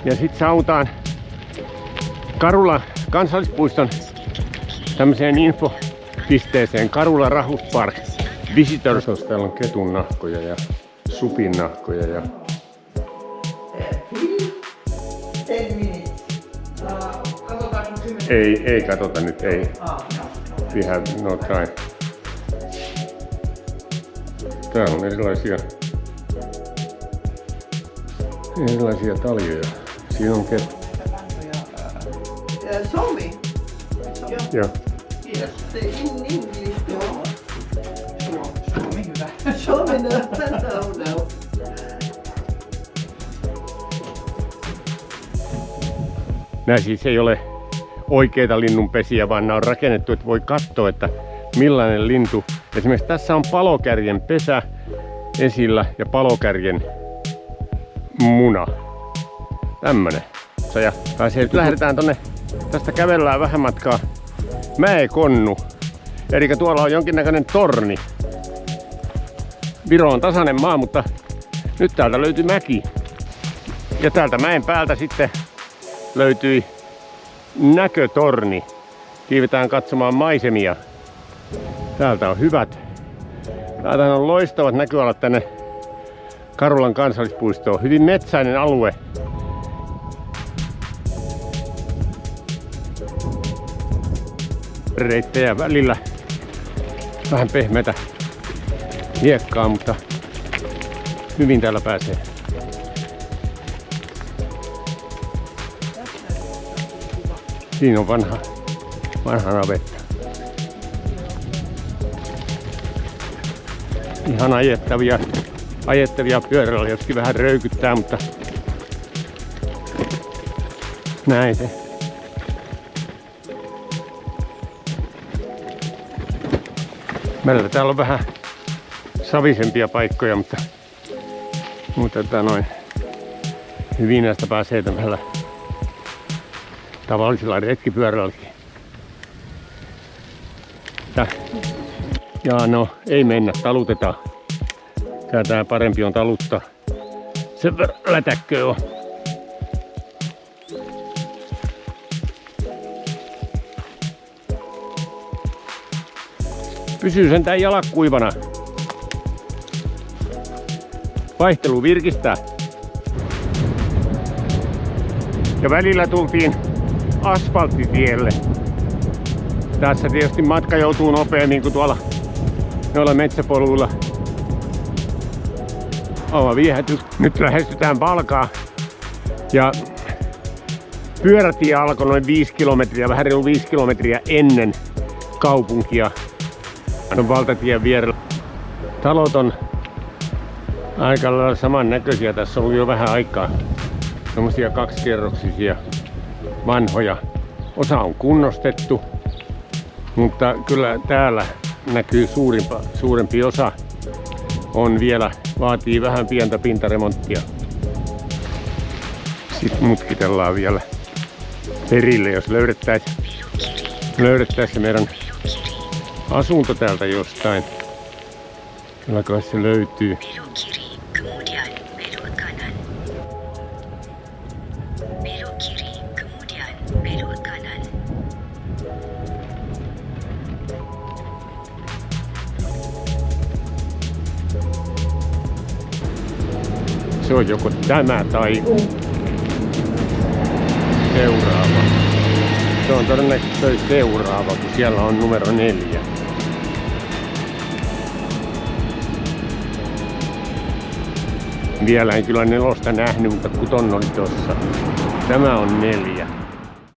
Ja sit saavutaan Karula kansallispuiston tämmöiseen infopisteeseen Karula Rahus Park Visitors. Täällä on ketun nahkoja ja supin nahkoja ja ei katsota nyt, ei. We have no time. Täällä on erilaisia taljoja. Siinä on kettu. Show me. Joo. Yes. In English. Show me hyvä. Show me no. Nämä siis ei ole oikeita linnunpesiä, vaan nämä on rakennettu, että voi katsoa, että millainen lintu. Esimerkiksi tässä on palokärjen pesä esillä ja palokärjen muna. Tämmönen. Ja lähdetään tonne, tästä kävellään vähän matkaa Mäekonnu. Eli tuolla on jonkinnäköinen torni. Viro on tasainen maa, mutta nyt täältä löytyy mäki. Ja täältä mäen päältä sitten löytyi näkötorni. Kiivetään katsomaan maisemia. Täältä on hyvät. Täältä on loistavat näköalat tänne Karulan kansallispuistoon. Hyvin metsäinen alue. Reittejä välillä. Vähän pehmeätä hiekkaa, mutta hyvin täällä pääsee. Siinä on vanha navetta. Ihan ajettavia pyörällä, joskin vähän röykyttää, mutta näin se. Meillä täällä on vähän savisempia paikkoja, mutta hyvin näistä pääsee tämmöisellä tavallisilla retkipyörälläkin. Ja no, ei mennä, talutetaan. Tää parempi on taluttaa. Sen verran lätäkkö on. Pysyy sentään jalat kuivana. Vaihtelu virkistää. Ja välillä tultiin asfalttitielle. Tässä tietysti matka joutuu nopeammin kuin tuolla noilla metsäpoluilla. Aivan viehätys. Nyt lähestytään Palkaa. Ja pyörätie alkoi noin 5 kilometriä, vähän reilu 5 kilometriä ennen kaupunkia. On valtatien vierellä. Talot on aika lailla samannäköisiä. Tässä on ollut jo vähän aikaa. Semmoisia kaksikerroksisia vanhoja. Osa on kunnostettu, mutta kyllä täällä näkyy suurempi osa on vielä, vaatii vähän pientä pintaremonttia. Sitten mutkitellaan vielä perille, jos löydettäisiin meidän asunto täältä jostain. Kyllä kai se löytyy. Se on joko tämä tai seuraava. Se on todennäköisesti seuraava, kun siellä on numero 4. Vielä en kyllä 4 nähnyt, mutta 6 oli tossa. Tämä on 4.